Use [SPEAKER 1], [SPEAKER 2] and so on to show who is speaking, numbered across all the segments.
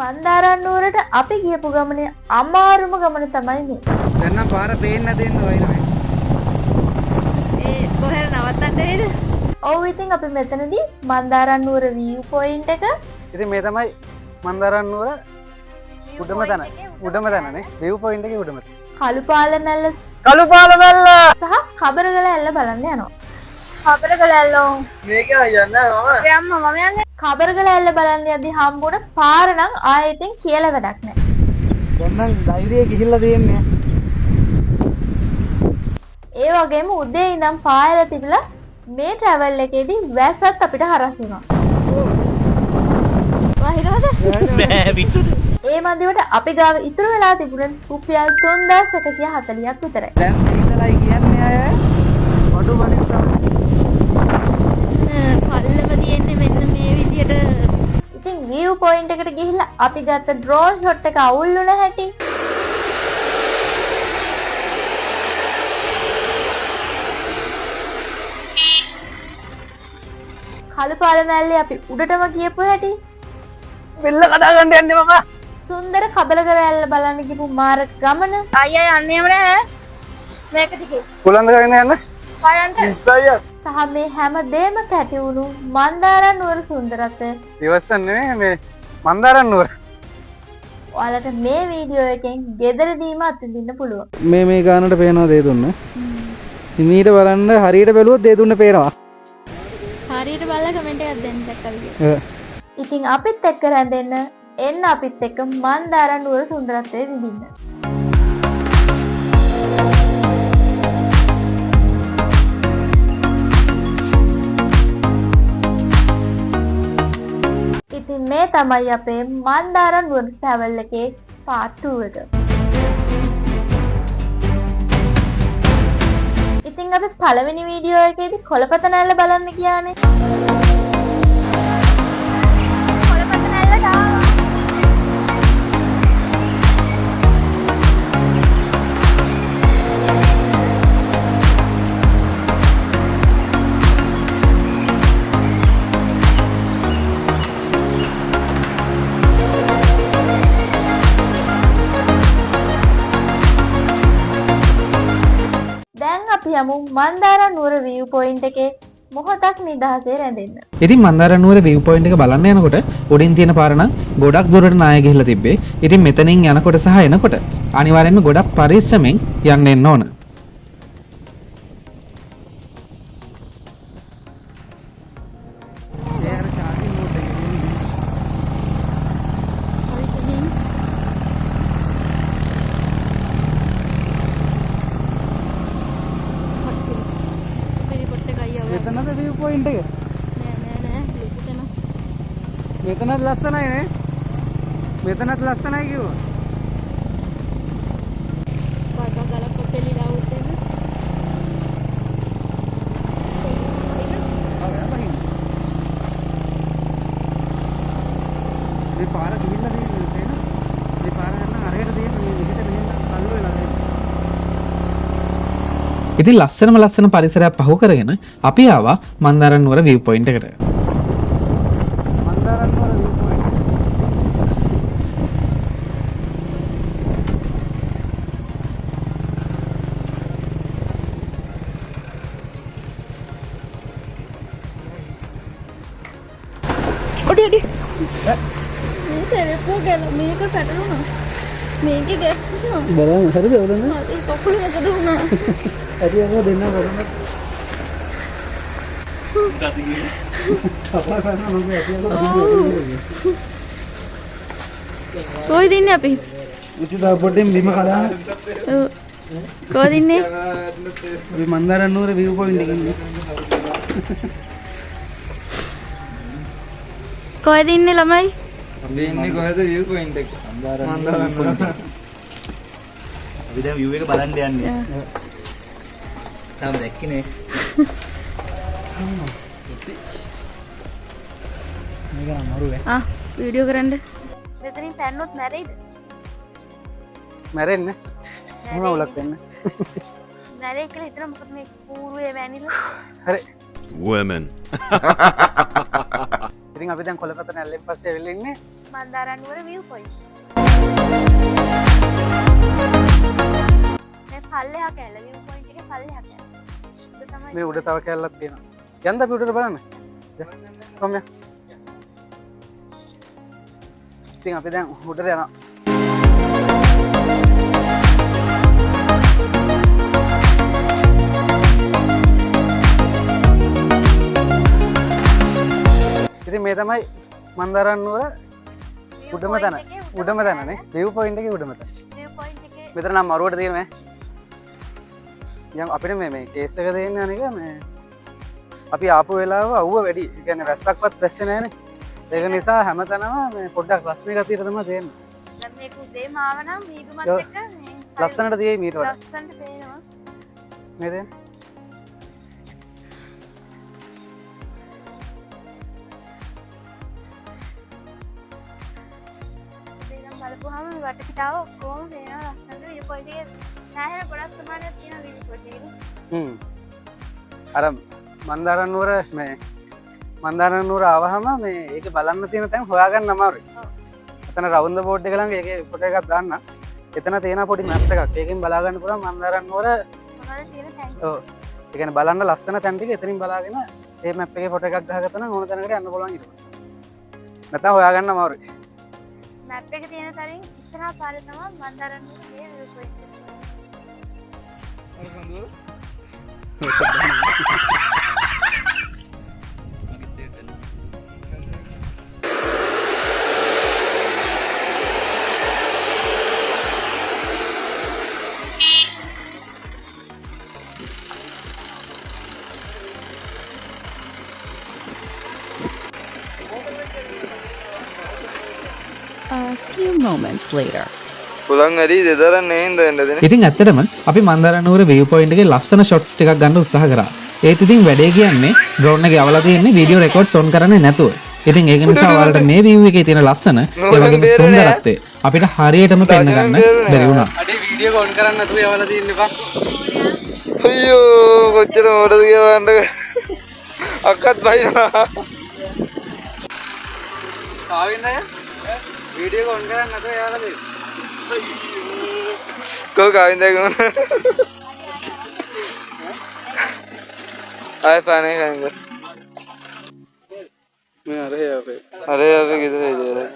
[SPEAKER 1] මන්දාරන්නූරට අපි ගියපු ගමනේ අමාරුම ගමන තමයි මේ.
[SPEAKER 2] දැන් නම් පාර පේන්නේ නැති වෙන වයින්නවා.
[SPEAKER 3] ඒ කොහෙද නවත්තන්න නේද?
[SPEAKER 1] ඔව් ඉතින් අපි මෙතනදී මන්දාරන්නූර view point එක
[SPEAKER 2] ඉතින් මේ තමයි මන්දාරන්නූර උඩම තැන. උඩම තැනනේ. view point එකේ උඩම තැන.
[SPEAKER 1] කළුපාල මැල්ල
[SPEAKER 2] කළුපාල මැල්ල
[SPEAKER 1] සහ කබරගල ඇල්ල බලන්න යනවා.
[SPEAKER 3] කබරගල ඇල්ලෝ.
[SPEAKER 2] මේක යන්නේ මම.
[SPEAKER 3] යම්ම මම යන්නේ.
[SPEAKER 1] කබරගල ඇල්ල බලන්න යද්දි හම්බුණ පාර නම් ආයෙත් කියලා වැඩක් නැහැ.
[SPEAKER 2] දැන් නම් ධෛර්යය ගිහිල්ලා තියෙන්නේ.
[SPEAKER 1] ඒ වගේම උදේ ඉඳන් පායලා තිබිලා මේ travel එකේදී වැස්සත් අපිට හරස් වුණා.
[SPEAKER 3] වහිනවද?
[SPEAKER 4] නෑ විසුද.
[SPEAKER 1] ඒ මන්දිවට අපි ගාව ඉතුරු වෙලා තිබුණ රුපියල් 3140ක් විතරයි.
[SPEAKER 2] දැන් ඉතලයි කියන්නේ අය වඩු වලින් තමයි.
[SPEAKER 3] පල්ලම තියෙන්නේ මෙන්න මේ විදියට.
[SPEAKER 1] ඉතින් view point එකට ගිහිල්ලා අපි ගත්ත drone shot එක අවුල් වුණ හැටි කළුපාල මැල්ලේ අපි උඩටම ගියපු හැටි
[SPEAKER 2] බෙල්ල කඩා ගන්න යන්නේ මම.
[SPEAKER 1] සුන්දර කබලගල ඇල්ල බලන්න ගිහපු මාර ගමන
[SPEAKER 3] අයියා යන්නේම නෑ. මේක ටිකේ.
[SPEAKER 2] කුලන්ද ගන්න යන්න.
[SPEAKER 3] පායන්ට.
[SPEAKER 2] ඉස්සයිය.
[SPEAKER 1] සහ මේ හැම දෙම කැටි වුණු මන්දාරන්නූර සුන්දරත්වය
[SPEAKER 2] ඉවස්සන් නෙමෙයි මේ මන්දාරන්නූර.
[SPEAKER 1] ඔයාලට මේ වීඩියෝ එකෙන් ගෙදරදීම අත්විඳින්න පුළුවන්.
[SPEAKER 2] මේ ගානට පේනවා දේ දුන්න. හිමීට බලන්න හරියට බැලුවොත් දේ දුන්න පේනවා.
[SPEAKER 3] හරියට බලලා කමෙන්ට් එකක් දෙන්න දැක්කද?
[SPEAKER 1] ඉතින් අපිත් එක්ක රැඳෙන්න එන්න අපිත් එක්ක මන්දාරන්නූර සුන්දරත්වය විඳින්න. ඉතින් මේ තමයි අපේ මන්දාරන්නූර travel එකේ part 2 එක. ඉතින් අපි පළවෙනි වීඩියෝ එකේදී කොළපත නැල්ල බලන්න ගියානේ.
[SPEAKER 3] කොළපත නැල්ලට ආවා.
[SPEAKER 1] දැන් අපි යමු මන්දාරන්නූර view point එකේ මොහොතක් නිදහසේ රැඳෙන්න.
[SPEAKER 2] ඉතින් මන්දාරන්නූර view point එක බලන්න යනකොට උඩින් තියෙන පාර නම් ගොඩක් දුරට නාය ගිහිල්ලා තිබ්බේ. ඉතින් මෙතනින් යනකොට සහ එනකොට අනිවාර්යයෙන්ම ගොඩක් පරිස්සමෙන් යන්න ඕන. මෙතනද view point එක?
[SPEAKER 3] නෑ ලොකු තැන.
[SPEAKER 2] මෙතනත් ලස්සනයි නේ. මෙතනත් ලස්සනයි කිව්වා.
[SPEAKER 3] පාටක් ගලක් පෙළිලා උත් එන.
[SPEAKER 2] මේ පාර ගිහිල්ලා තියෙන්නේ මේ පාර යන හරියට තියෙන මේ විදිහට මෙහෙම කල්ල වෙලා තියෙනවා. ඉතින් ලස්සන පරිසරයක් පහු කරගෙන අපි ආවා මන්දාරන්නූර view point එකට. මන්දාරන්නූර view point.
[SPEAKER 3] ඔඩි මේ සෙරප්පුව ගල මේක පැටලුණා. මේකේ ගැස්සුණා.
[SPEAKER 2] බලන්න හරිද බලන්න.
[SPEAKER 3] ඒ කකුල මොකද වුණා?
[SPEAKER 2] ඇටියව දෙන්න බලන්න.
[SPEAKER 3] කොයිද ඉන්නේ අපි?
[SPEAKER 2] ඉතින් පොඩ්ඩෙන් බිම කඩා.
[SPEAKER 3] ඔව්. කොයිද ඉන්නේ?
[SPEAKER 2] අපි මන්දාරන්නූර view point එකේ ඉන්නේ.
[SPEAKER 3] කොයිද ඉන්නේ ළමයි?
[SPEAKER 5] අපි ඉන්නේ කොහෙද view point එක? මන්දාරන්නූර.
[SPEAKER 4] අපි දැන් view එක බලන්න යන්නේ. තාම දැක්කේ නේ.
[SPEAKER 2] මේක නම් මරුවේ.
[SPEAKER 3] වීඩියෝ කරන්න.
[SPEAKER 1] මෙතනින් පැන්නොත් මැරෙයිද?
[SPEAKER 2] මැරෙන්නේ. මොන උලක් වෙන්නේ?
[SPEAKER 1] මැරෙයි කියලා හිතන මොකද මේ පූර්වයේ වැනිලා?
[SPEAKER 2] හරි.
[SPEAKER 4] Women.
[SPEAKER 2] ඉතින් අපි දැන් කොළපත නැල්ලෙන් පස්සේ ඇවිල්ලා ඉන්නේ
[SPEAKER 1] මන්දාරන්නුවර view point. මේ පල්ලෙහා කැල view point එකේ පල්ලෙහා කැල. ඒක තමයි
[SPEAKER 2] මේ උඩ තව කැලලක් තියෙනවා. යන්න අපි උඩට බලන්න. කොහොමද? ඉතින් අපි දැන් උඩට යනවා. ඉතින් මේ තමයි මන්දාරන්නුවර උඩම තැන. උඩම තැනනේ. view point එකේ උඩම තැන.
[SPEAKER 1] view point එකේ
[SPEAKER 2] මෙතන නම් මරුවට තියෙනවා. යම් අපිට මේ කේස් එක දෙන්නේ අනික මේ අපි ආපු වෙලාව අවුව වැඩි. ඒ කියන්නේ වැස්සක්වත් වැස්සේ නැහනේ. ඒක නිසා හැමතැනම මේ පොඩ්ඩක් රස්නේ ගතියට තමයි දෙන්නේ.
[SPEAKER 1] දැන් මේක උදේම ආව නම් මීදුමත් එක්ක මේ
[SPEAKER 2] ලස්සනට තියෙයි මීට වඩා.
[SPEAKER 1] ලස්සනට පේනවා.
[SPEAKER 2] මේ දෙන්නේ.
[SPEAKER 1] ඉතින් බලපුවාම මේ වටපිටාව ඔක්කොම පේනවා ලස්සනට view point එකේ නැහැ ගොඩක් ප්‍රමාණයක් තියෙන view point එකේ.
[SPEAKER 2] අර මන්දාරන්නුවර මේ මන්දාරන්නුවර ආවහම මේ ඒක බලන්න තියෙන තැන් හොයාගන්න අමාරුයි. එතන රවුන්ද බෝඩ් එක ළඟ ඒකේ ෆොටෝ එකක් දාන්න. එතන තියෙන පොඩි මැප් එකක්. ඒකෙන් බලා ගන්න පුළුවන් මන්දාරන්නුවර
[SPEAKER 1] මොනවද තියෙන තැන්.
[SPEAKER 2] ඔව්. ඒ කියන්නේ බලන්න ලස්සන තැන් ටික එතනින් බලාගෙන ඒ මැප් එකේ ෆොටෝ එකක් ගහගත්තා නම් ඕන තැනකට යන්න පුළුවන් ඊට පස්සේ. නැත්නම් හොයාගන්න අමාරුයි.
[SPEAKER 1] මැප් එකේ තියෙන තරින් ඉස්සරහා පාරේ තමයි මන්දාරන්නුවර මේ view point එක.
[SPEAKER 4] A few moments later.
[SPEAKER 5] පුලන් වැඩි දෙදරන් නෙහින්ද වෙන්න දෙන.
[SPEAKER 2] ඉතින් ඇත්තටම අපි මන්දාරන්නුවර view point එකේ ලස්සන shots ටිකක් ගන්න උත්සාහ කරා. ඒත් ඉතින් වැඩේ කියන්නේ drone එකේ අවලා තියෙන්නේ video records on කරන්නේ නැතුව. ඉතින් ඒක නිසා ඔයාලට මේ view එකේ තියෙන ලස්සන ඒ වගේම සුන්දරත්වය අපිට හරියටම පෙන්න ගන්න බැරි වුණා. අඩේ වීඩියෝ ඔන් කරන්න නැතුව යවලා තියෙන්නේ බං.
[SPEAKER 5] අයියෝ කොච්චර මොඩද කියලා වන්ද. අක්කත් බයිනවා.
[SPEAKER 2] ආවින්ද වීඩියෝ ඔන් කරන්න නැතුව යවලා තියෙන්නේ.
[SPEAKER 5] කෝ කාවින්ද ගමන. ආය පානේ කාවින්ද.
[SPEAKER 2] मैं आ रहे हैं यहाँ पे
[SPEAKER 5] अरे अबे किधर है जा रहा है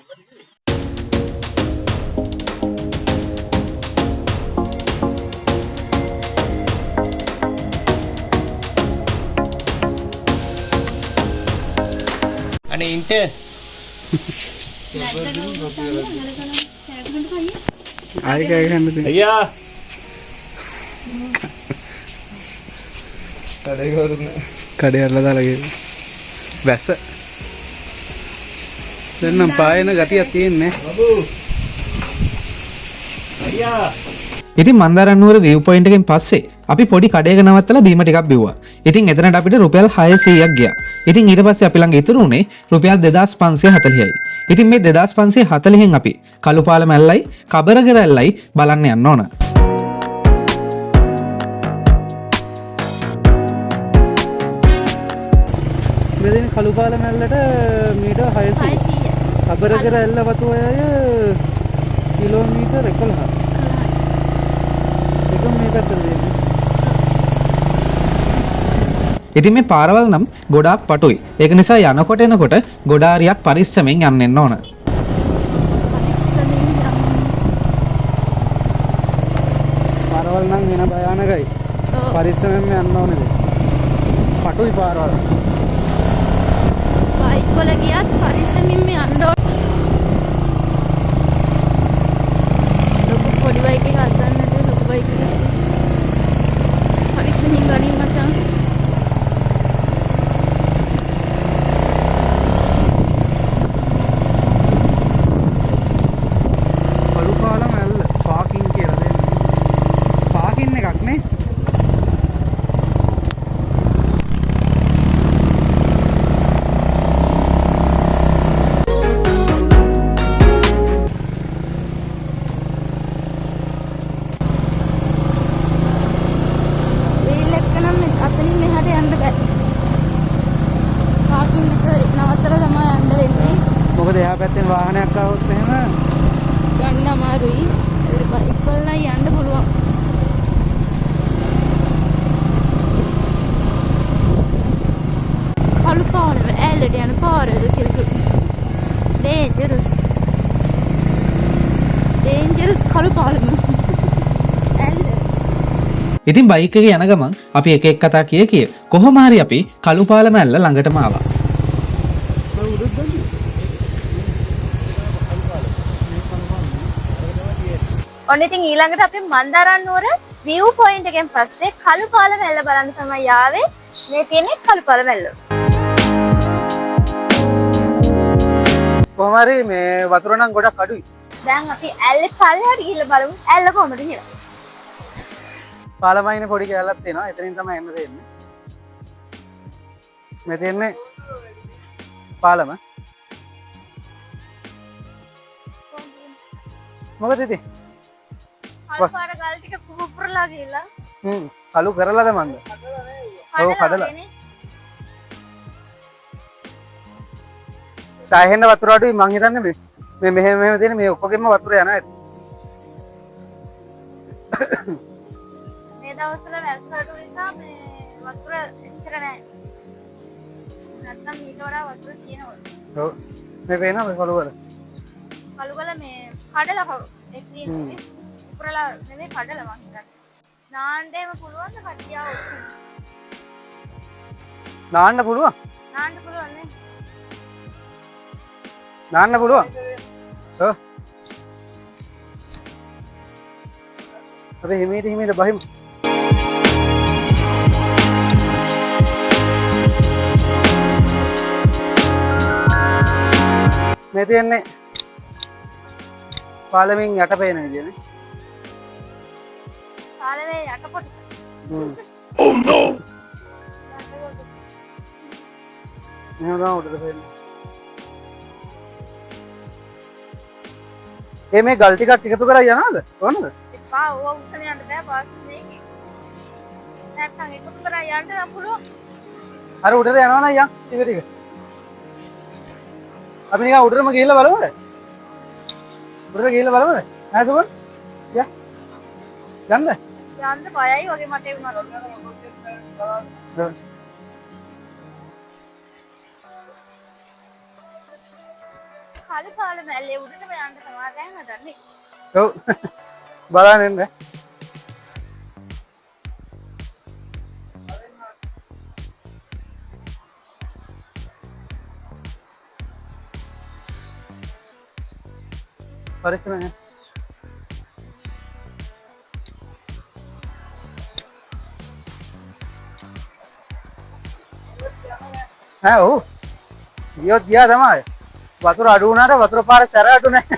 [SPEAKER 6] අනේ ඉන්ට
[SPEAKER 2] आए क्या खाने थे
[SPEAKER 6] අයියා
[SPEAKER 5] කඩේ කවුරුත්
[SPEAKER 2] කඩේ අරලා දාලා වැස්ස දැන් නම් පායන ගතියක් තියෙන්නේ
[SPEAKER 6] අයියා
[SPEAKER 2] ඉතින් මන්දාරන්නුවර view point එකෙන් පස්සේ අපි පොඩි කඩේක නවත්තලා බීම ටිකක් බිව්වා. ඉතින් එතනට අපිට රුපියල් 600ක් ගියා. ඉතින් ඊට පස්සේ අපි ළඟ ඉතුරු උනේ රුපියල් 2540යි. ඉතින් මේ 2540න් අපි කළුපාලම ඇල්ලයි කබරගර ඇල්ලයි බලන්න යන්න ඕන. මෙදින කළුපාලම ඇල්ලට මීටර් 600යි. කබරගර ඇල්ල වතුවය කිලෝමීටර් 11ක්. ඒක මේ පැත්තට දෙන්නේ. ඉතින් මේ පාරවල් නම් ගොඩාක් පටුයි. ඒක නිසා යනකොට එනකොට ගොඩාරියක් පරිස්සමෙන් යන්න ඕන. පාරවල් නම් වෙන භයානකයි. පරිස්සමෙන් යන්න ඕනේද? පටුයි පාරවල්.
[SPEAKER 3] බයික් වල ගියත් පරිස්සමින් මේ යන්න ඕන. ලොකු පොඩි බයික් එකක් ගන්න නැතුව ලොකු බයික් එකක් පරිස්සමින් ගනින් මචං.
[SPEAKER 2] කළුපාලම ඇල්ල පාකින් කියලා දෙන්නේ. පාකින් එකක් නේ.
[SPEAKER 3] වීල් එක නම් අතනින්
[SPEAKER 4] පැත්තෙන් වාහනයක් ආවොත් එහෙම
[SPEAKER 3] ගන්න අමාරුයි. ඒක බයික් වල නම් යන්න පුළුවන්. කළු පාරම ඇලට යන පාරද ඩේන්ජරස්. ඩේන්ජරස් කළු පාරම. ඇල්ල.
[SPEAKER 2] ඉතින් බයික් එකේ යන ගමන් අපි එක එක කතා කිය කොහොම හරි අපි කළු පාලම ඇල්ල ළඟටම ආවා.
[SPEAKER 1] ඔන්න ඉතින් ඊළඟට අපි මන්දාරම් නුවර view point එකෙන් පස්සේ කළු පාලම ඇල්ල බලන්න තමයි ආවේ. මේ තියෙන්නේ කළු පාලම ඇල්ල.
[SPEAKER 4] කොහොම හරි මේ වතුර නම් ගොඩක් අඩුයි.
[SPEAKER 1] දැන් අපි ඇල්ලේ පල්ලෙහාට ගිහිල්ලා බලමු ඇල්ල කොහමද කියලා.
[SPEAKER 4] පාලමයිනේ පොඩි කැලලක් තියෙනවා. එතනින් තමයි එන්න දෙන්නේ. මේ තියෙන්නේ පාලම. මොකද ඉතින්?
[SPEAKER 1] කළු පාර ගල් ටික කුපුරලා ගිහිල්ලා.
[SPEAKER 4] කළු කරලාද මන්ද? ඔව් කඩලා. සාහෙන්න වතුර අඩුයි මං හිතන්නේ මේ මෙහෙම තියෙන මේ ඔක්කොගෙම වතුර යනවා ඇති.
[SPEAKER 1] මේ දවස්වල වැස්ස අඩු නිසා මේ වතුර එච්චර නැහැ. නැත්තම් ඊට වඩා වතුර තියෙනවා.
[SPEAKER 4] ඔව්. මේ පේනවා මේ කළු වල.
[SPEAKER 1] කළු ගල මේ කඩලා ඒ තියෙන්නේ. කුපුරලා නෙමෙයි කඩලා මං හිතන්නේ. නාන්දේම පුළුවන් ද කට්ටියව
[SPEAKER 4] නාන්න පුළුවන්.
[SPEAKER 1] නාන්න පුළුවන් නේ.
[SPEAKER 4] නාන්න පුළුවන්. ඔව්. අපි හිමීට බහිමු. මේ තියන්නේ පාලමින් යට පේන විදියනේ.
[SPEAKER 1] පාලමේ යට කොටස.
[SPEAKER 4] Oh no. නෑ උඩට පේන්නේ. මේ ගල් ටිකක් එකතු කරලා යනවද? ඕනද?
[SPEAKER 1] එපා ඕව උස්සන යන්න බෑ පාස් මේකේ. නැත්තම් එකතු කරලා යන්න නම් පුළුවන්.
[SPEAKER 4] අර උඩට යනවා නම් යන් ටික ටික. අපි නිකන් උඩටම ගිහිල්ලා බලමුද? උඩට ගිහිල්ලා බලමුද? නේද බං? යා. යන්න.
[SPEAKER 1] යන්න බයයි වගේ මට ඒ වුණා. කළු පාලම ඇල්ලේ උඩටම යන්න තමයි දැන් හදන්නේ.
[SPEAKER 4] ඔව්. බලන්න එන්න. පරිස්සමෙන්. ඔව්. ගියා තමයි. වතුර අඩු වුණාට වතුර පාර සැර අඩු නැහැ.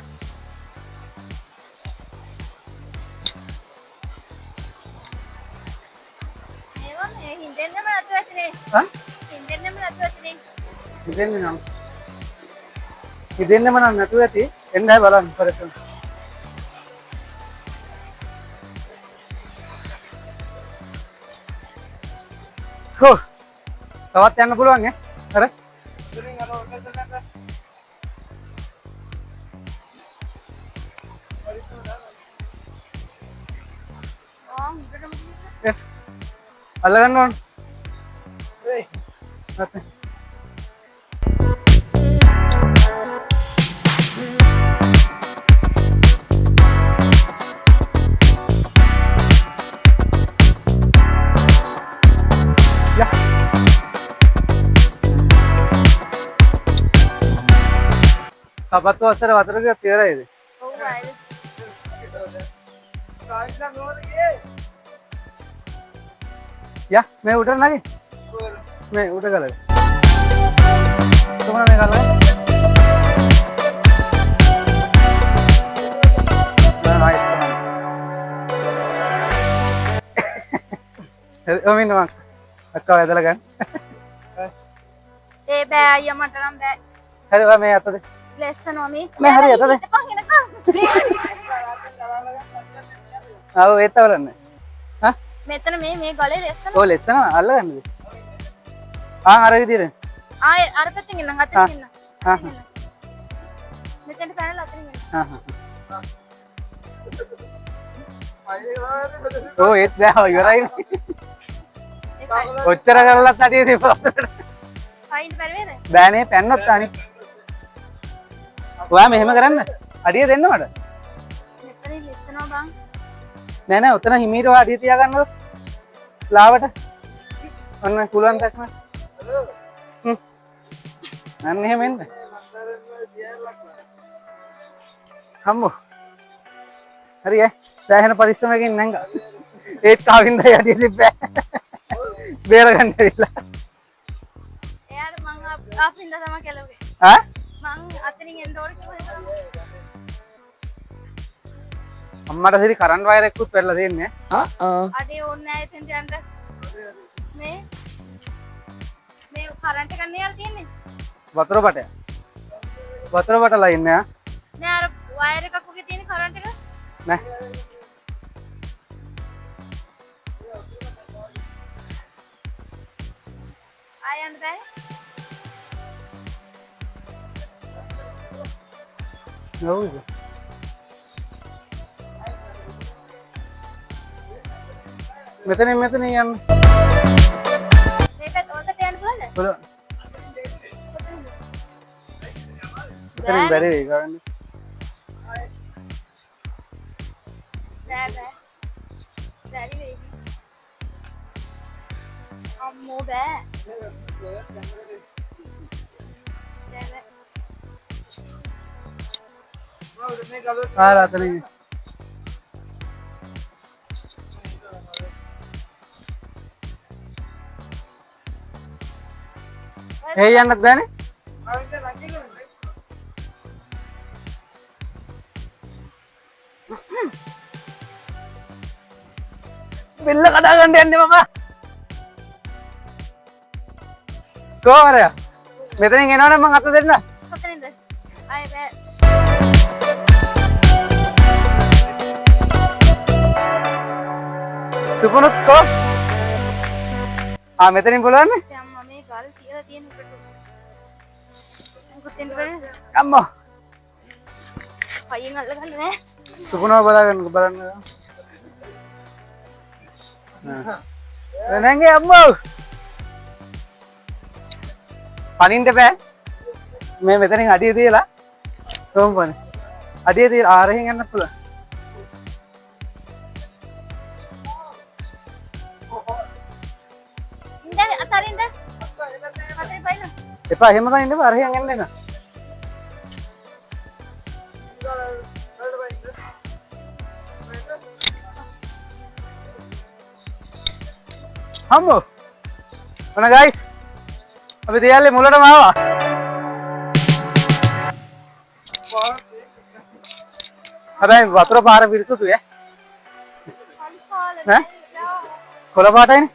[SPEAKER 1] ඒවා මේ හින්දෙන්නම නැතුව ඇතිනේ.
[SPEAKER 4] හා?
[SPEAKER 1] හින්දෙන්නම නැතුව ඇතිනේ.
[SPEAKER 4] ඉදෙන්නම නම් නැතුව ඇති. එන්න බලන්න පරිස්සමෙන්. හො. තවත් යන්න පුළුවන් ඈ. අර අල්ලගන්න ඕන. ඒ. නැත්නම් සපත්තු අස්සර වතුර ටිකක් තියරයිද?
[SPEAKER 1] ඔව් ආයේ.
[SPEAKER 4] යා මේ උඩ නැගි. මේ උඩ ගලයි. තුමන මේ ගලයි. ඔමින් මං අක්කව ඇදලා ගන්න.
[SPEAKER 1] ඒ බෑ අයියා මට නම් බෑ.
[SPEAKER 4] හරි මේ අතද.
[SPEAKER 1] ලෙස්සන ඔමි.
[SPEAKER 4] මේ හරි අතද. ආව ඒත් අවලන්නේ. හා?
[SPEAKER 1] මෙතන මේ ගලේ ලෙස්සන.
[SPEAKER 4] ඔය ලෙස්සන අල්ලගන්නද? අර විදියට.
[SPEAKER 1] ආයේ අර පැත්තෙන් ඉන්න හතෙන් ඉන්න.
[SPEAKER 4] හා.
[SPEAKER 1] මෙතෙන්ට පැනලා අතරින් එන්න.
[SPEAKER 4] ඕ ඒත් බෑ ඉවරයි.
[SPEAKER 1] ඒකයි.
[SPEAKER 4] ඔච්චර කරලත් අඩිය තිබ්බා.
[SPEAKER 1] පයින් බැරි වේද?
[SPEAKER 4] බෑනේ පැන්නොත් අනිත්. ඔයා මෙහෙම කරන්න. අඩිය දෙන්න මට.
[SPEAKER 1] මෙතනින් ලිස්සනවා බං.
[SPEAKER 4] නෑ නෑ උතන හිමීට ඔයා අඩිය තියාගන්නකො. ලාවට. ඔන්න පුළුවන් දැක්ම. අන්න එහෙම එන්න. හම්බු. හරි ඈ. සෑහෙන පරිස්සමකින් නැංගා. ඒත් කාවින්ද යටිය තිබ්බෑ. බේර ගන්න ඇවිල්ලා.
[SPEAKER 1] එයාට මං ආපින්ද තමයි කෙලුවේ.
[SPEAKER 4] ඈ?
[SPEAKER 1] මං අතනින් එන්න ඕන කිව්වා.
[SPEAKER 4] අම්මට සිරි කරන්ට් වයර් එකකුත් පෙරලා දෙන්නේ.
[SPEAKER 1] අඩේ ඕනේ නැහැ එතෙන්ට යන්න. මේ කරන්ට් එක ගන්න යාලා තියන්නේ.
[SPEAKER 4] වතුර පටය. වතුර පටලා ඉන්නේ ආ.
[SPEAKER 1] නෑ අර වයර් එකක් වගේ තියෙන කරන්ට් එක.
[SPEAKER 4] නෑ.
[SPEAKER 1] ආයන්න බෑ.
[SPEAKER 4] නෝද? මෙතනින් යන්න.
[SPEAKER 1] මේකත් ඔතට යන්න පුළුවන්ද?
[SPEAKER 4] පුළුවන්. මෙතනින් බැරි වෙයි ගන්න.
[SPEAKER 1] බෑ බෑ. බැරි වෙයි. අම්මෝ බෑ. බෑ.
[SPEAKER 4] අතනින්. ඒ යන්නත් බෑනේ. බෙල්ල කඩා ගන්න යන්නේ මම. කොහොමද? මෙතනින් එනවනම් මං අත දෙන්න.
[SPEAKER 1] කොතනින්ද? ආය බෑ.
[SPEAKER 4] සුපුනුත් කො? මෙතනින් පුළුවන් නේ?
[SPEAKER 1] අම්මා මේ ගල් තියලා තියෙන එකට. මොකද දෙන්න බැරි?
[SPEAKER 4] අම්මා.
[SPEAKER 1] පයින් අල්ලගන්න නෑ.
[SPEAKER 4] සුපුනව බලන්න. නැංගේ අම්මෝ. පනින්න බෑ. මේ මෙතනින් අඩිය තියලා කොහොමද? අඩිය තියලා ආරෙන් යන්න පුළුවන්.
[SPEAKER 1] ඉන්න අතරින්ද? අතේ පයින්.
[SPEAKER 4] එපා එහෙම ගන්න එපා අරහෙන් යන්න එන්න. හම්බෝ. ඔන්න ගයිස්. අපි තියල්ලේ මුලටම ආවා. හැබැයි වතුර පාර පිරිසුදු ඈ. ඈ? කොළ පාටයිනේ.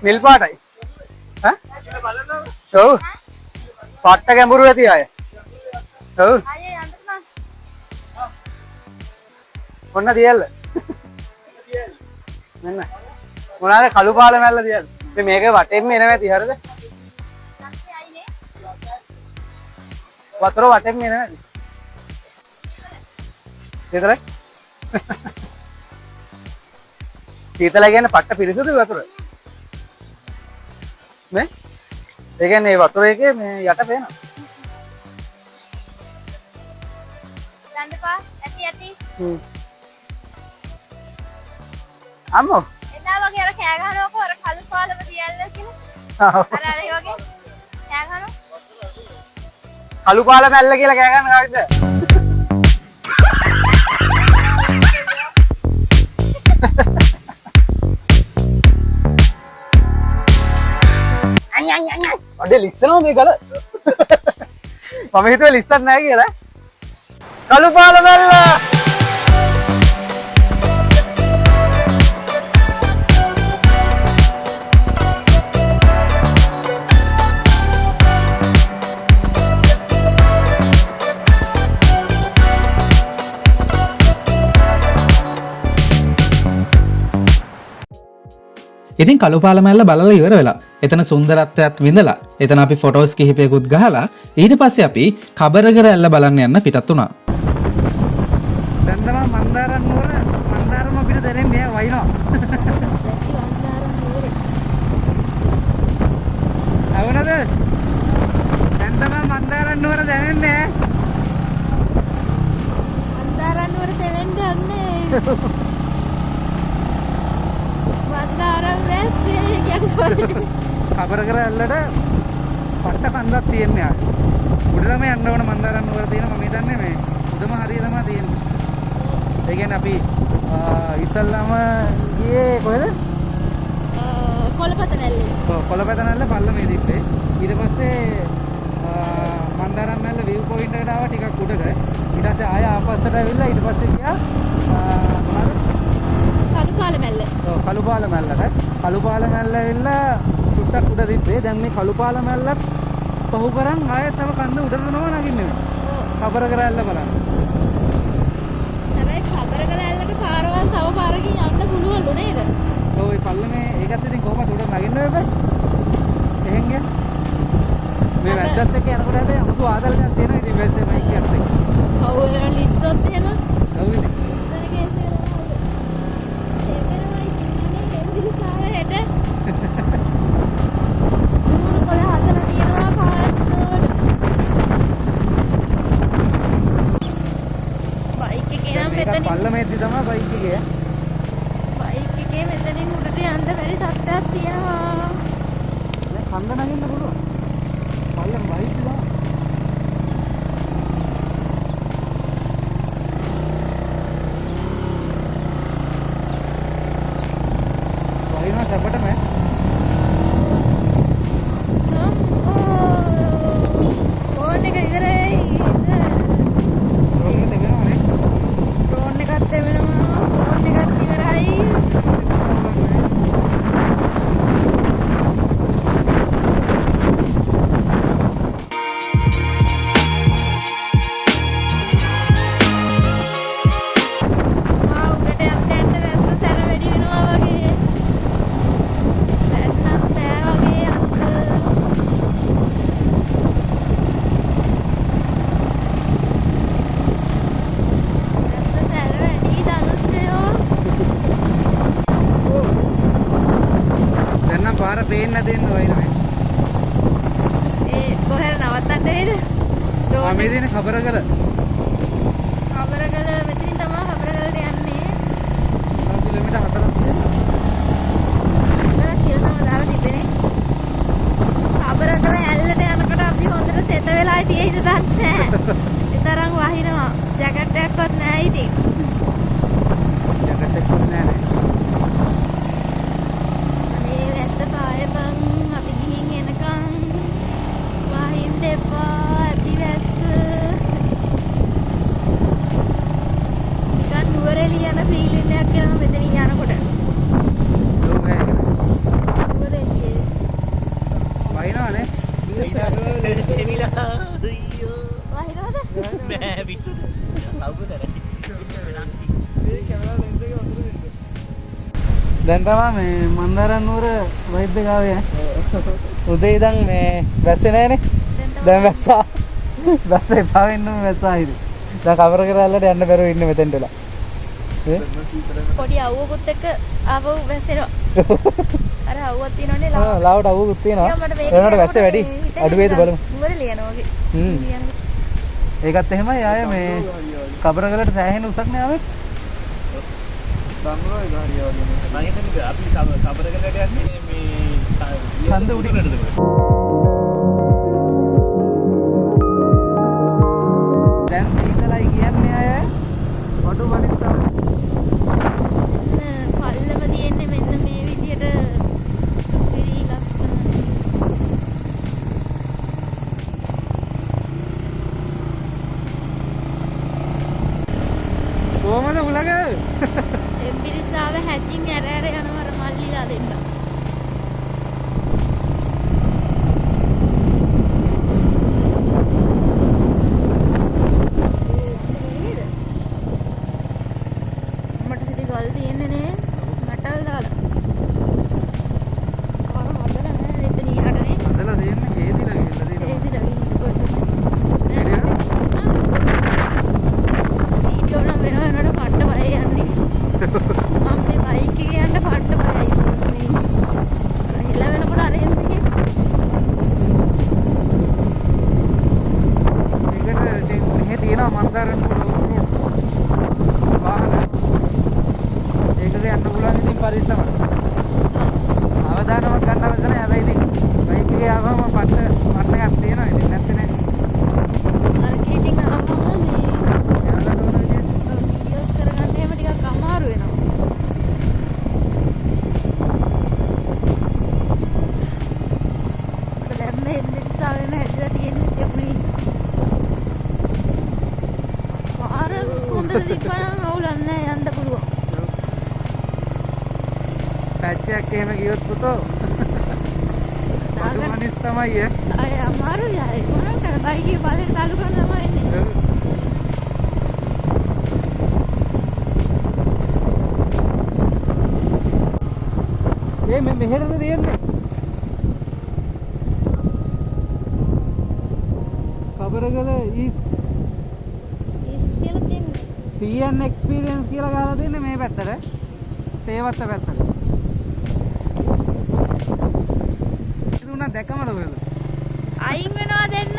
[SPEAKER 4] නිල් පාටයි. ඈ? ඔව්. පාට්ට ගැඹුරු ඇති අය. ඔව්.
[SPEAKER 1] ආයේ යන්න මං.
[SPEAKER 4] ඔන්න තියල්ල. මෙන්න. මොනවාද කළු පාල මැල්ල තියල්ල. මේක වටෙන්ම එනවා ඇති හරිද?
[SPEAKER 1] නැත්නම් ආයිනේ.
[SPEAKER 4] වතුර වටෙන්ම එනවා ඇති. විතරයි. සීතල කියන්නේ පට්ට පිරිසුදු වතුර. මේ ඒ කියන්නේ මේ වතුර එකේ මේ යට පේනවා.
[SPEAKER 1] යන්නපා ඇති.
[SPEAKER 4] අම්මෝ.
[SPEAKER 1] එදා වගේ අර කෑ ගහනකො අර කළු පාලම තියල්ල කියලා. අර ඒ වගේ කෑ ගහනවා.
[SPEAKER 4] කළු පාල මැල්ල කියලා කෑ ගන්න කාටද? අඩේ ලිස්සනවා මේ ගල. මම හිතුවේ ලිස්සක් නැහැ කියලා. කළු පාල මැල්ල.
[SPEAKER 2] ඉතින් කළුපාලමැල්ල බලලා ඉවර වෙලා එතන සුන්දරත්වයක් විඳලා එතන අපි ෆොටෝස් කිහිපයකුත් ගහලා ඊට පස්සේ අපි කබරගර ඇල්ල බලන්න යන්න පිටත් වුණා.
[SPEAKER 4] දැන් තමයි මන්දාරම් නුවර මන්දාරම අපිට දැනෙන්නේ වයින්නවා.
[SPEAKER 3] වැසි වන්දාරම් නුවරේ.
[SPEAKER 4] අවුනද? දැන් තමයි මන්දාරම් නුවර දැනෙන්නේ.
[SPEAKER 3] වන්දාරම් නුවර තෙවෙන්නේ යන්නේ. වන්දාරම් වැස්සේ කියන්නේ
[SPEAKER 4] කබරගර ඇල්ලට පට්ට කන්දක් තියෙන්නේ ආ. උඩටම යන්න ඕන මන්දාරම් නුවර තියෙන මම හිතන්නේ මේ උදම හරිය තමයි තියෙන්නේ. ඒ කියන්නේ අපි ඉස්සල්ලාම ගියේ කොහෙද?
[SPEAKER 3] කොළපත නැල්ලේ.
[SPEAKER 4] ඔව් කොළපත නැල්ල පල්ලමේ තිබ්බේ. ඊට පස්සේ මන්දාරම් මැල්ල view point එකට ආවා ටිකක් උඩට. ඊට පස්සේ ආය ආපස්සට ඇවිල්ලා ඊට පස්සේ ගියා මොනවාද?
[SPEAKER 3] කළුපාලමැල්ල.
[SPEAKER 4] ඔව් කළුපාලමැල්ලට. කළුපාලමැල්ල ඇවිල්ලා සුට්ටක් උඩ තිබ්බේ. දැන් මේ කළුපාලමැල්ලත් පහු කරන් ආයෙත් තව කන්ද උඩට නම නගින්නේ. කබරගර ඇල්ල බලන්න.
[SPEAKER 3] හැබැයි කබරගල ඇල්ලට පාරවල් තව පාරකින් යන්න පුළුවන්ලු නේද?
[SPEAKER 4] ඔය පල්ලමේ ඒකත් ඉතින් කොහොමද උඩ නගින්න බෑ. එහෙන් ගියා. මේ වැස්සත් එක්ක යනකොට හැබැයි අමුතු ආදල්යක් තියෙනවා ඉතින් වැස්සේ මයික් එකත් එක්ක.
[SPEAKER 3] ඔව් ඒක ලිස්සොත් එහෙම
[SPEAKER 4] ඔව් ඉතින්.
[SPEAKER 3] ඉස්සර කේසේ ඒකමයි එන්දිරිසාව හෙට දුමුණු කොළ හදලා තියෙනවා පාරට. බයික් එකේ නම් මෙතනින්
[SPEAKER 4] පල්ලමේදී තමයි බයික් එකේ.
[SPEAKER 3] බයික් එකේ මෙතනින් උඩට යන්න බැරි තත්ත්වයක් තියෙනවා.
[SPEAKER 4] දැන් කන්ද නගින්න පුළුවන්. පල්ලම බයික් එක. වයින්නවා සැපටම.
[SPEAKER 3] ෆෝන් එක ඉවරයි.
[SPEAKER 4] රෝගිත වෙනවනේ.
[SPEAKER 3] ඩ්‍රෝන් එකත් එවෙනවා. ෆෝන් එකත් ඉවරයි.
[SPEAKER 4] දැන් නම් පාර පේන්න දෙන්න වයින්නවා.
[SPEAKER 3] ඒ කොහෙද නවත්තන්න නේද?
[SPEAKER 4] ආ මේ දිනේ කබරගල.
[SPEAKER 3] කබරගල මෙතනින් තමයි කබරගලට යන්නේ.
[SPEAKER 4] කිලෝමීටර් 4ක් තියෙනවා.
[SPEAKER 3] ඉතල කියලා තමයි දාලා තිබෙන්නේ. කබරගල ඇල්ලට යනකොට අපි හොඳට සෙත වෙලා තියෙයිද දන්නේ නැහැ. ඒ තරම් වහිනවා. ජැකට් එකක්වත් නැහැ ඉතින්.
[SPEAKER 4] ජැකට් එකක් නැහැ.
[SPEAKER 3] අනේ වැස්ස පායපන් අපි ගිහින් එනකන් වහින් දෙපා ඇති වැස්ස. නිකන් නුවරඑළිය යන ෆීලින් එකක් එනවා මෙතනින් යනකොට. නුවරඑළිය.
[SPEAKER 4] වයින්නවනේ.
[SPEAKER 3] වහිනවද?
[SPEAKER 4] දැන් තමයි මේ මන්දාරම් නුවර වයිබ් එක ආවේ. උදේ ඉඳන් මේ වැස්සේ නැහනේ. දැන් වැස්සා. වැස්සේ පාවෙන්න වැස්සා ඉතින්. දැන් කබරගර ඇල්ලට යන්න බැරුව ඉන්නේ මෙතෙන්ට වෙලා.
[SPEAKER 3] පොඩි අවුවකුත් එක්ක ආවෝ වැස්සෙනවා. අර අවුවක් තියෙනවනේ
[SPEAKER 4] ආ ලාවට අවුකුත් තියෙනවා. ඒනට වැස්සේ වැඩි. අඩු වේද බලමු.
[SPEAKER 3] නුවරඑළිය යනවා වගේ.
[SPEAKER 4] ඒකත් එහෙමයි ආයේ මේ කබරගලට සෑහෙන උසක් නෑ ආවේ. කන්ද උඩින්. දැන් මේකලයි කියන්නේ අය වඩු වලින් තමයි.
[SPEAKER 3] පල්ලම තියෙන්නේ මෙන්න මේ විදියට පිරි ලස්සන.
[SPEAKER 4] කොහමද උලග?
[SPEAKER 3] එම්බිරිස්සාව හැචින් ඇර යනවා අර මල්ලිලා දෙන්න. මට සිටි ගල් තියෙන්නේ නේ. මටල් දාලා. මම මේ බයික් එකේ යන්න පට්ට බයයි. මේ හෙල වෙනකොට අර එන්නේ.
[SPEAKER 4] මේකට මෙහෙ තියෙනවා මන්දාරනුවර වාහන. ඒකද යන්න පුළුවන් ඉතින් පරිස්සම. අවදානමක් ගන්න අවශ්‍ය නැහැ. හැබැයි ඉතින් බයික් එකේ ආවම පට්ට එකක් තියෙනවා. ඉතින් නැත්නම් නෑ.
[SPEAKER 3] අර කීටින් ආවම මේ
[SPEAKER 4] යන්න ඕන විදියට.
[SPEAKER 3] වීඩියෝස් කරගන්න එහෙම ටිකක් අමාරු වෙනවා. දැන් මේ ඉන්දියාවෙම හැදලා තියෙන්නේ එපුණි. පාර හොඳට තිබ්බනම් අවුලක් නැහැ යන්න පුළුවන්.
[SPEAKER 4] පැච් එකක් එහෙම ගියොත් පුතෝ අඩුමනිස් තමයි
[SPEAKER 3] අය අමාරුයි අය මොනවද කරන්නේ බයික් එක බලෙන් තාලු කරන තමයි එන්නේ. මේ මෙහෙරද තියෙන්නේ කබරගල ඊස්ට් කියලා තියෙන්නේ.
[SPEAKER 4] TN experience කියලා ගහලා තියෙන්නේ මේ පැත්තට තේවත්ත පැත්තට දුන්නා දැකමද ඔයගොල්ලෝ
[SPEAKER 3] අයින් වෙනවා දෙන්න.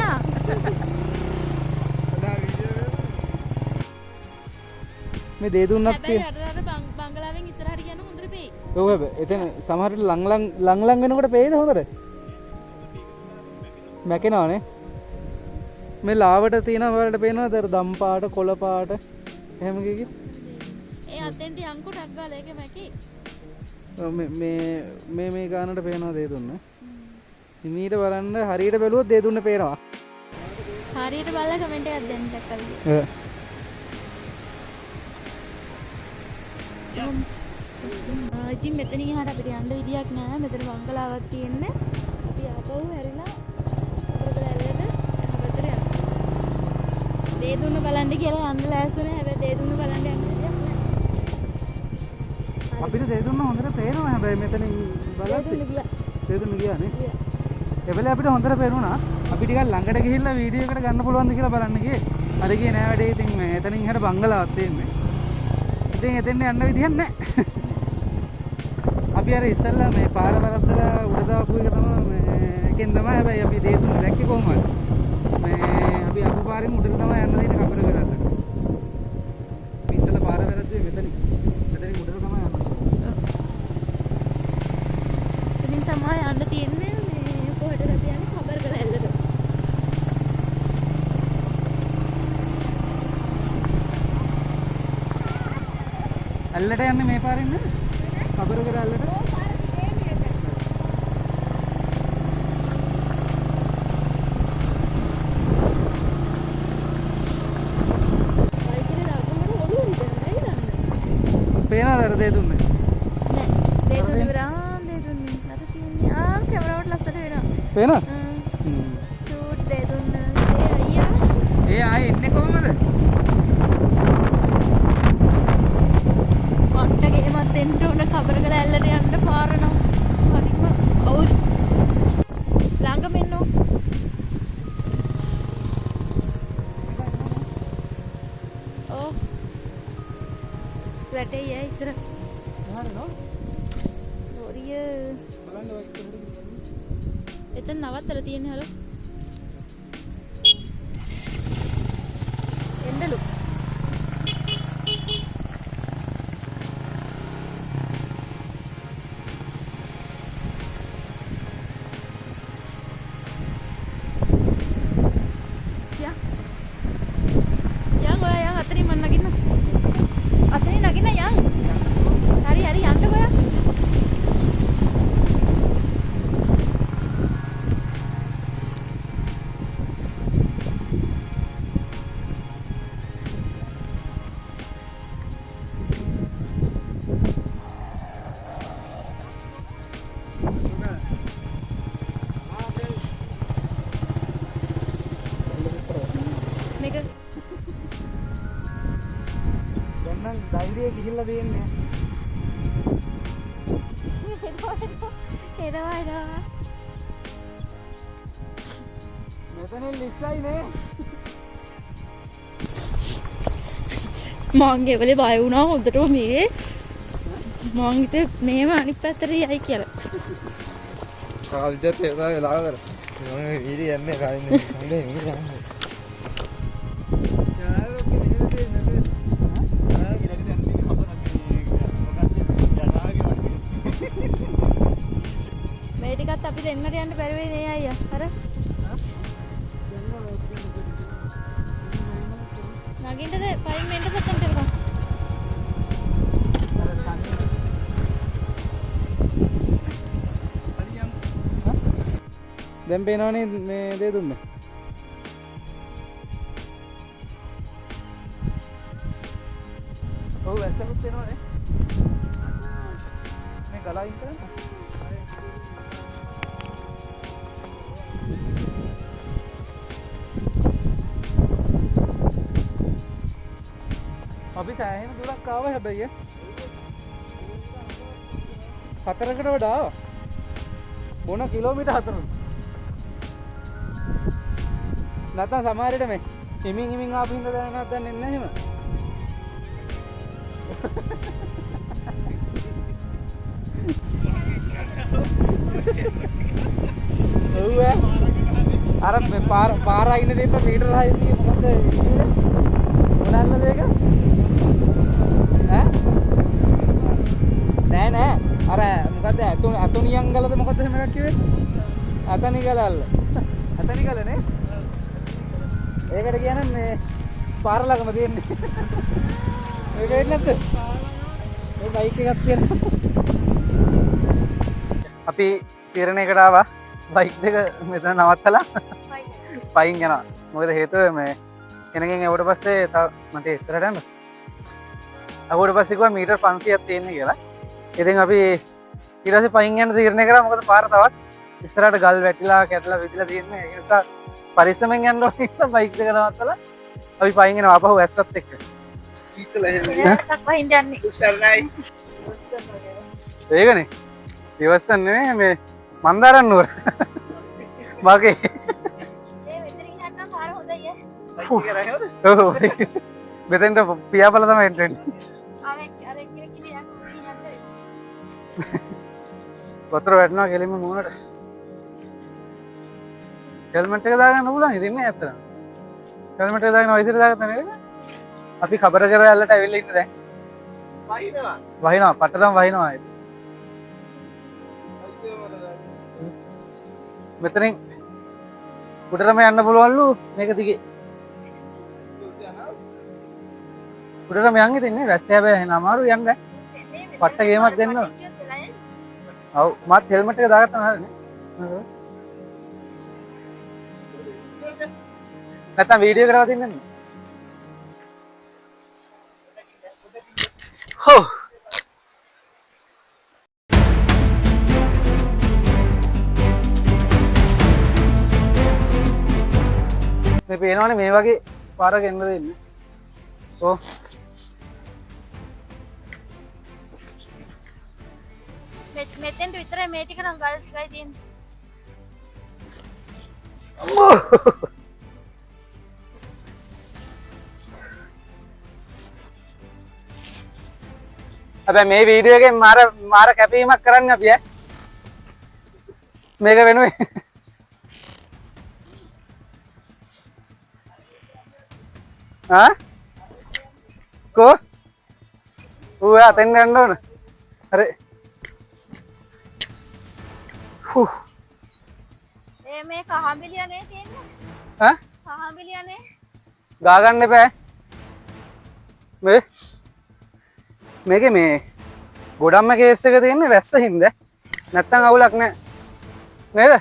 [SPEAKER 4] මේ දේ දුන්නත්
[SPEAKER 3] හැබැයි අර බංගලාවෙන් ඉස්සරහට යන හොඳට පෙයි.
[SPEAKER 4] ඔව් හැබැයි එතන සමහර විට ලං වෙනකොට පේද හොඳට මැකෙනවනේ මේ ලාවට තියෙන වලට පේනවද අර දම් පාට කොළ පාට එහෙම කිකි
[SPEAKER 3] ඒ අතෙන්ට යන්කෝ ටක් ගාලා ඒක මැකි.
[SPEAKER 4] මේ ගානට පේනවා දේ දුන්න හිමීට බලන්න හරියට බැලුවොත් දේ දුන්න පේනවා
[SPEAKER 3] හරියට බලලා කමෙන්ට් එකක් දෙන්න දැක්කද? ඉතින් මෙතනින් එහාට අපිට යන්න විදියක් නෑ. මෙතන බංගලාවක් තියෙන්නේ. අපි ආපහු හැරිලා අපරට ඇල්ලට හැබතර යනවා. දේ දුන්න බලන්න කියලා යන්න ලෑස්තුනේ. හැබැයි දේ දුන්න බලන්න යන්න විදියක් නෑ.
[SPEAKER 4] අපිට දේ දුන්න හොඳට පේනවා හැබැයි මෙතනින්
[SPEAKER 3] දේ දුන්න ගියා.
[SPEAKER 4] දේ දුන්න ගියානේ. එබැලේ අපිට හොඳට පේනුණා. අපි ටිකක් ළඟට ගිහිල්ලා වීඩියෝ එකකට ගන්න පුළුවන්ද කියලා බලන්න ගියේ. අර ගියේ නෑ වැඩේ. ඉතින් මේ එතනින් එහාට බංගලාවක් තියෙන්නේ. ඉතින් එතෙන්ට යන්න විදියක් නෑ. අපි අර ඉස්සල්ලා මේ පාර වරද්දලා උඩ දාපු එක තමයි මේ එකෙන් තමයි හැබැයි අපි දේ දුන්න දැක්කේ කොහොමද මේ අපි අහු පාරෙන් උඩට තමයි යන්න දෙන්නේ කබර කරලා අපි ඉස්සල්ලා පාර වැරද්දුවේ මෙතනින් උඩට තමයි යන්න
[SPEAKER 3] ඉතින් තමයි යන්න තියෙන්නේ මේ කොහෙටද කියන්නේ ખબર කරලා ඇල්ලට.
[SPEAKER 4] ඇල්ලට යන්නේ මේ පාරෙන් නේද ખબર කරලා ඇල්ලට පේනවද අර දේ දුන්නේ
[SPEAKER 3] නෑ දේ දුන්න විරාම් දේ දුන්නේ. අර තියෙන්නේ කැමරාවට ලස්සට වෙනවා.
[SPEAKER 4] පේනවද
[SPEAKER 3] චූට් දේ දුන්න. ඒ අයියා
[SPEAKER 4] ඒ ආයේ එන්නේ කොහමද
[SPEAKER 3] පට්ටගේමත් එන්න උන ખબર කරලා ඇල්ලට යන්න පාර නම් හරිම අවුල්. ළඟම එන්නෝ. ඔව් වැටේ ය ඉස්සර ලෝරිය එතන නවත්තලා තියෙන්නේ හලෝ එන්නලු යන් ඔයා යන් අතරින් මන් නගින්න අතරින් නගින්න යන් හරි හරි යන්න ඔයා මේක
[SPEAKER 4] දැන් නම් ධෛර්යය ගිහිල්ලා තියෙන්නේ
[SPEAKER 3] එනවා
[SPEAKER 4] මෙතනින් ලිස්සයි නේ
[SPEAKER 3] මං ගෙවලේ බය වුණා හොඳටම මේ මං හිතුවේ මේව අනිත් පැත්තට යයි කියලා.
[SPEAKER 5] කාලිදත් ඒ වෙලාව කර මම ඊරි යන්නේ කාලින්නේ හොඳේ ඊරි යන්නේ
[SPEAKER 3] මේ ටිකත් අපි දෙන්නට යන්න බැරි වෙයි නේ අයියා. අර නගින්නද පයින් මෙන්න සතන්ට එනවා.
[SPEAKER 4] දැන් පේනවනේ මේ දේ දුන්නේ. ඔව් ඇස්සකුත් පේනවනේ. මේ ගලයින් කරන්නේ. අපි සෑහෙන දුරක් ආවා හැබැයි 4කට වඩා ආවා. මොන කිලෝමීටර් 4ක්. නැත්නම් සමහර විට මේ හිමින් ආපු හින්දා දැන නැත්නම් එන්නේ නැහැ එහෙම. ඔව් අර මේ පාර අයින දෙප මීටර 600 මොකද මොනල්ලද ඒක? නෑ අර මොකද අතුනියංගලද මොකද එහෙම එකක් කිව්වේ? අතනිගලල්ල. අතනිගලනේ? ඒකට කියන්නේ මේ පාර ළඟම තියෙන්නේ. මේක වෙන්නේ නැද්ද? මේ බයික් එකක් තියෙනවා. අපි තීරණයකට ආවා බයික් දෙක මෙතන නවත්තලා පයින් යනවා. මොකද හේතුව මේ කෙනකින් එවට පස්සේ තව මට ඉස්සරහට යන්න. අහුවට පස්සේ කිව්වා මීටර් 500ක් තියෙන්නේ කියලා. ඉතින් අපි ඊට පස්සේ පයින් යන තීරණය කරා. මොකද පාර තවත් ඉස්සරහට ගල් වැටිලා කැටලා විදිලා තියෙන්නේ. ඒ නිසා පරිස්සමෙන් යන්න ඕනේ කියලා බයික් දෙක නවත්තලා අපි පයින් යනවා ආපහු ඇස්සත් එක්ක. සීතල එහෙම.
[SPEAKER 1] එකක් වහින්න යන්නේ.
[SPEAKER 5] උසර්ණයි
[SPEAKER 4] ඒකනේ. ඉවස්සන් නෙමෙයි මේ මන්දාරන් නුවර. මාගේ.
[SPEAKER 1] මේ මෙතනින් යන්න පාර හොඳයි ඈ.
[SPEAKER 4] ඔව්. මෙතෙන්ට පියාපල තමයි එන්න වෙන්නේ.
[SPEAKER 1] අර කිරි යන්න.
[SPEAKER 4] වතුර වැටෙනවා කෙලින්ම මුහුණට. හෙල්මට් එක දාගන්න පුළුවන් ඉතින් නේ ඇත්තට. හෙල්මට් එක දාගෙන වයිසර් දාගත්තා නේද? අපි කබර කර ඇල්ලට ඇවිල්ලා ඉන්නේ දැන්. වහිනවා පට්ටටම වහිනවා. මෙතනින් උඩටම යන්න පුළුවන්ලු මේක දිගේ. උඩටම යන් ඉතින්නේ වැස්ස හැබැයි එහෙනම් අමාරු යන්න. පට්ට ගේමක් දෙන්න ඕන. ඔව් මත් හෙල්මට් එක දාගත්තා නේද? නැත්නම් වීඩියෝ කරලා තින්නද? හෝ මේ පේනවනේ මේ වගේ පාරක එන්න දෙන්නේ. ඔව්
[SPEAKER 1] මෙතෙන්ට විතරයි මේ ටික නම් ගල් ටිකයි තියෙන්නේ.
[SPEAKER 4] හැබැයි මේ වීඩියෝ එකෙන් මාර කැපීමක් කරන්න අපි මේක වෙනුවෙන්. කෝ ඌ අතෙන් යන්න ඕන. හරි.
[SPEAKER 1] මේ කහඹිලියනේ තියෙන්නේ. කහඹිලියනේ.
[SPEAKER 4] ගා ගන්න එපා. මේකේ මේ ගොඩම්ම කේස් එක තියෙන්නේ වැස්ස හින්දා. නැත්තම් අවුලක් නැහැ. නේද?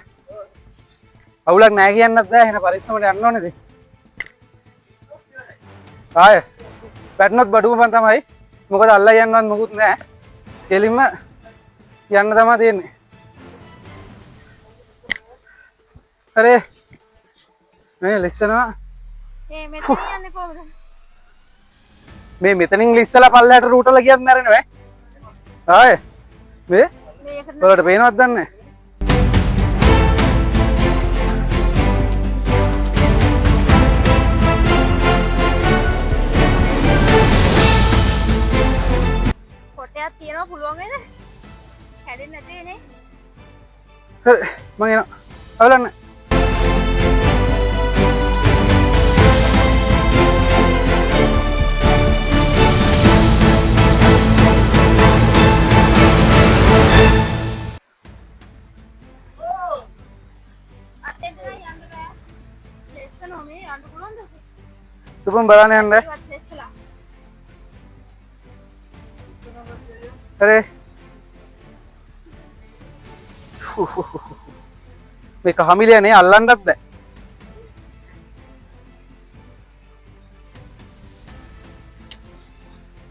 [SPEAKER 4] අවුලක් නැහැ කියන්නත් බෑ. එහෙනම් පරිස්සමට යන්න ඕනේද? ආය පැටනොත් බඩුවම තමයි. මොකද අල්ලා යන්නවත් මොකුත් නැහැ. කෙලින්ම යන්න තමයි තියෙන්නේ. හරි. මේ ලෙක්ෂනවා.
[SPEAKER 1] මෙතන යන්නේ කොහොමද?
[SPEAKER 4] මේ මෙතනින් ලිස්සලා පල්ලයට රූට් වල ගියත් මැරෙනවා ඈ. මේ වලට පේනවද දන්නේ නැහැ.
[SPEAKER 1] ටිකක් තියෙනවා පුළුවන් වේද? හැදෙන්නේ නැති වෙන්නේ.
[SPEAKER 4] හරි මම එනවා අවලන්න
[SPEAKER 1] අතෙන් යන්න බෑ. ලෙස්සන මේ යන්න පුළුවන්ද?
[SPEAKER 4] සුබම් බලන්න යන්න
[SPEAKER 1] ඒවත් ලෙස්සලා.
[SPEAKER 4] හරි මේක හමිලියනේ අල්ලන්නත් බෑ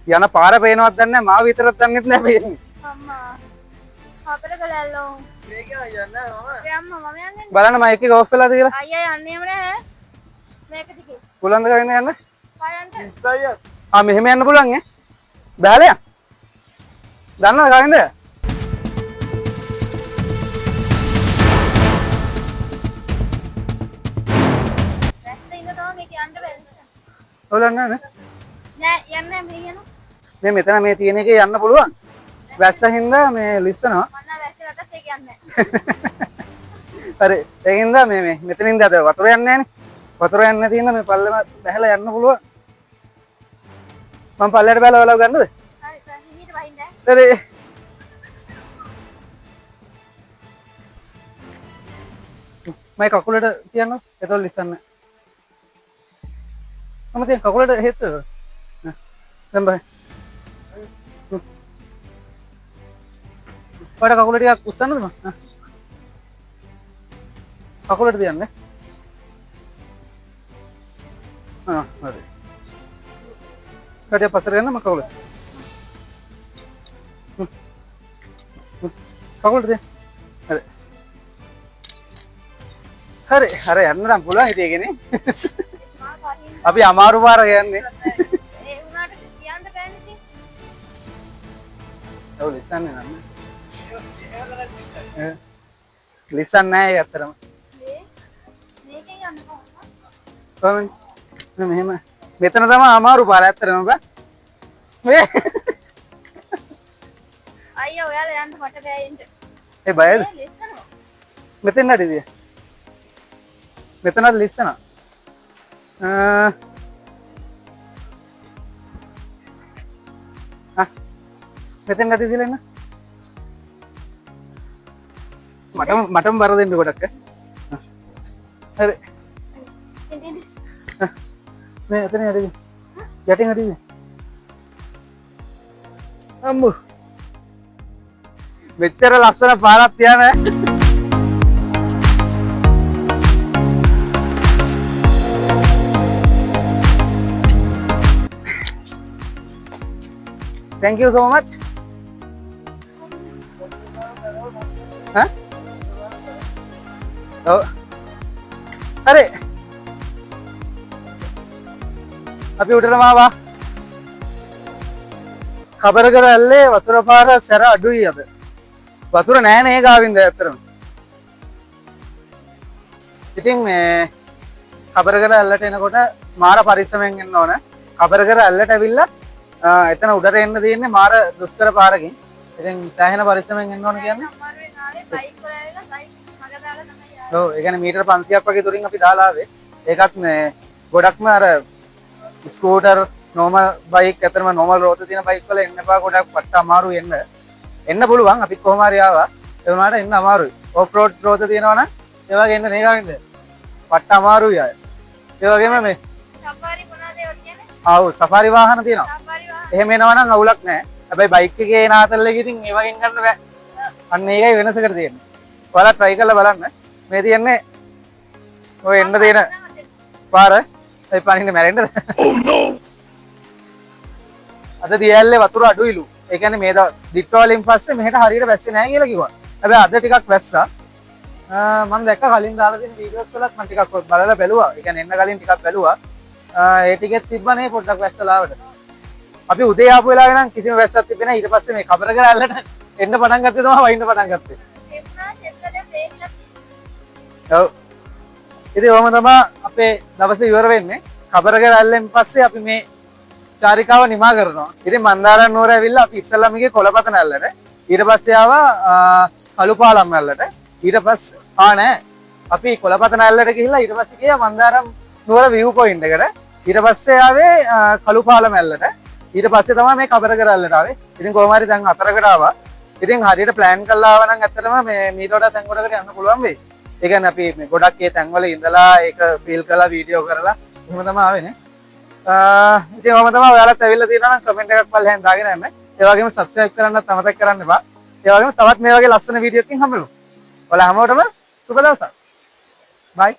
[SPEAKER 4] යන පාර පේනවත් දන්නේ නැහැ මාව විතරක් දන්නෙත් නැහැ පේන්නේ
[SPEAKER 1] අම්මා. අපිට ගලල්ලෝ.
[SPEAKER 5] මේක යන්න මම
[SPEAKER 1] ඒ අම්මා මම යන්නේ.
[SPEAKER 4] බලන්න මයික් එක ඕෆ් වෙලාද කියලා
[SPEAKER 1] අයියා යන්නේම නැහැ. මේක ටිකේ.
[SPEAKER 4] පුළුවන්ද ගන්න යන්න
[SPEAKER 1] පායන්ට.
[SPEAKER 5] ඉස්සයිය
[SPEAKER 4] මෙහෙම යන්න පුළුවන් ඈ බෑලේ දන්නවද කවින්ද
[SPEAKER 1] රැස්ත ඉන්න තමයි මේක යන්න බැහැ.
[SPEAKER 4] ඔලන්න නේ
[SPEAKER 1] නෑ යන්නේ මේ යනවා.
[SPEAKER 4] මේ මෙතන මේ තියෙන එකේ යන්න පුළුවන් වැස්ස හින්දා මේ ලිස්සනවා
[SPEAKER 1] මන්න වැස්සලටත් ඒක යන්නේ
[SPEAKER 4] හරි ඒ හින්දා මේ මෙතනින්ද අද වතුර යන්නේ නැහනේ වතුර යන්නේ නැති හින්දා මේ පල්ලෙම බහැලා යන්න පුළුවන් මම පල්ලෙට බැලලා ඔලව ගන්නද
[SPEAKER 1] නැහැ. හරි හිමීට වහින්න.
[SPEAKER 4] හරි මම කකුලට තියන්න එතකොට ලිස්සන්න මම තියන් කකුලට හෙත් දැන් බයි ඔයාට කකුල ටිකක් උස්සන්නද මම කකුලට තියන්නේ හරි කඩේ පස්සට යන්න මම කකුල කකුලට තියන්න හරි හරි යන්න නම් පුළුවන් හිතේකනේ අපි අමාරු පාර යන්නේ
[SPEAKER 1] ඒ උනාට කියන්න බෑනේ ඉතින්.
[SPEAKER 4] ඔව් ලිස්සන්නේ නෑ ලිස්සන්නේ නෑ ඒ අතරම
[SPEAKER 1] මේකෙන් යන්න කොහොමද?
[SPEAKER 4] කොහොමද මෙහෙම මෙතන තමයි අමාරු පාර ඇත්තටම බෑ මේ
[SPEAKER 1] අයියා ඔයාලා යන්න මට බෑ එන්න.
[SPEAKER 4] ඒ බයද
[SPEAKER 1] ලෙස්සනවා.
[SPEAKER 4] මෙතෙන් නඩිද මෙතනද ලිස්සන මෙතෙන් නඩි දිලා ඉන්න මටම බර දෙන්න ගොඩක් හරි
[SPEAKER 1] ඉතින්
[SPEAKER 4] මේ එතන නඩිද යටින් නඩිද අම්මු මෙච්චර ලස්සන පාරක් තියන්නේ Thank you so much. Huh? Oh. Hare. අපි උඩටම ආවා. කබරගල ඇල්ලේ වතුර පාර සැර අඩුයි අද. වතුර නෑ නේ ගාවින්ද ඇත්තටම. ඉතින් මේ කබරගල ඇල්ලට එනකොට මාර පරිස්සමෙන් එන්න ඕන. කබරගල ඇල්ලට ඇවිල්ලා එතන උඩට එන්න තියෙන්නේ මාර දුෂ්කර පාරකින්. ඉතින් සෑහෙන පරිස්සමෙන් එන්න ඕන කියන්නේ.
[SPEAKER 1] අමාරුවෙන් ආවේ බයික් වල ඇවිල්ලා බයික් මග දාලා තමයි ආවේ.
[SPEAKER 4] ඔව් ඒ කියන්නේ මීටර 500ක් වගේ දුරින් අපි දාලා ආවේ. ඒකත් මේ ගොඩක්ම අර ස්කූටර් normal බයික් අතරම normal රෝද තියෙන බයික් වල එන්න එපා ගොඩක් පට්ට අමාරු එන්න පුළුවන් අපි කොහොම හරි ආවා ඒ වුණාට එන්න අමාරුයි ඔෆ් රෝඩ් රෝද තියෙනවනම් ඒ වගේ එන්න නේ ගාවින්ද පට්ට අමාරුයි අය ඒ වගේම මේ
[SPEAKER 1] සෆාරි මොනවද ඒවා කියන්නේ?
[SPEAKER 4] ආව් සෆාරි වාහන තියෙනවා
[SPEAKER 1] සෆාරි වාහන.
[SPEAKER 4] එහෙම එනවනම් අවුලක් නැහැ හැබැයි බයික් එකේ නාතල් එක ඉතින් ඒ වගේ ගන්න බෑ අන්න ඒකයි වෙනසකට තියෙන්නේ ඔයාලා try කරලා බලන්න මේ තියෙන්නේ ඔය එන්න තියෙන පාර ඒ පනින්න මැරෙන්නද oh no අද දියැල්ලේ වතුර අඩුයිලු. ඒ කියන්නේ මේ දිට්ට වලින් පස්සේ මෙහෙට හරියට වැස්සේ නැහැ කියලා කිව්වා. හැබැයි අද ටිකක් වැස්සා. මම දැක්ක කලින් දාලා තියෙන වීඩියෝස් වලත් මම ටිකක් බලලා බැලුවා. ඒ කියන්නේ එන්න කලින් ටිකක් බැලුවා. ඒ ටිකෙත් තිබ්බනේ පොඩ්ඩක් වැස්සලාවට. අපි උදේ ආපු වෙලාවේ නම් කිසිම වැස්සක් තිබ්බේ නැහැ. ඊට පස්සේ මේ කබර කරල්ලට එන්න පටන් ගත්තේ තමයි වයින්න පටන් ගත්තේ.
[SPEAKER 1] ඒ වුණා චෙක්ලා දැන් බ්‍රේක්ලා තියෙනවා.
[SPEAKER 4] ඔව්. ඉතින් ඔහම තමයි අපේ දවසේ ඉවර වෙන්නේ. කබර කරල්ලෙන් පස්සේ අපි මේ චාරිකාව නිමා කරනවා. ඉතින් මන්දාරම් නුවර ඇවිල්ලා අපි ඉස්සල්ලාම ගියේ කොළපතන ඇල්ලට. ඊට පස්සේ ආවා කළුපාලම් ඇල්ලට. ඊට පස්සේ නෑ. අපි කොළපතන ඇල්ලට ගිහිල්ලා ඊට පස්සේ ගියා මන්දාරම් නුවර view point එකට. ඊට පස්සේ ආවේ කළුපාලම් ඇල්ලට. ඊට පස්සේ තමයි මේ කබරගල ඇල්ලට ආවේ. ඉතින් කොහොම හරි දැන් 4කට ආවා. ඉතින් හරියට plan කරලා ආව නම් ඇත්තටම මේ මීට වඩා තැන් ගොඩකට යන්න පුළුවන් වෙයි. ඒ කියන්නේ අපි මේ ගොඩක් ඒ තැන්වල ඉඳලා ඒක ෆීල් කරලා වීඩියෝ කරලා එහෙම තමයි ආවේ නේ. ඉතින් ඔහම තමයි ඔයාලත් ඇවිල්ලා තියෙනවා නම් කමෙන්ට් එකක් පල්ලෙහෙන් දාගෙන යන්න. ඒ වගේම subscribe කරන්නත් අමතක කරන්න එපා. ඒ වගේම තවත් මේ වගේ ලස්සන වීඩියෝ එකකින් හම්බෙමු. ඔයාලා හැමෝටම සුබ දවසක්. bye.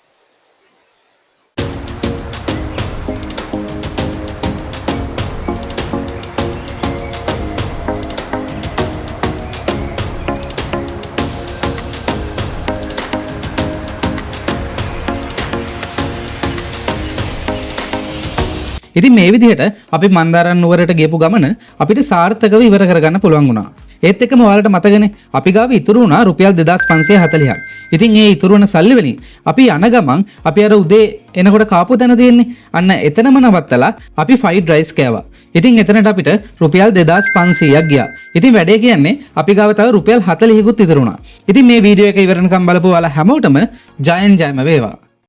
[SPEAKER 2] ඉතින් මේ විදිහට අපි මන්දාරම් නුවරට ගියපු ගමන අපිට සාර්ථකව ඉවර කරගන්න පුළුවන් වුණා. ඒත් එක්කම ඔයාලට මතකනේ අපි ගාව ඉතුරු වුණා රුපියල් 2540ක්. ඉතින් ඒ ඉතුරු වෙන සල්ලි වලින් අපි යන ගමන් අපි අර උදේ එනකොට කාපු තැන තියෙන්නේ අන්න එතනම නවත්තලා අපි ෆ්‍රයිඩ් රයිස් කෑවා. ඉතින් එතනට අපිට රුපියල් 2500ක් ගියා. ඉතින් වැඩේ කියන්නේ අපි ගාව තව රුපියල් 40කුත් ඉතුරු වුණා. ඉතින් මේ වීඩියෝ එක ඉවරනකම් බලපුවා ඔයාලා හැමෝටම ජයෙන් ජයම වේවා.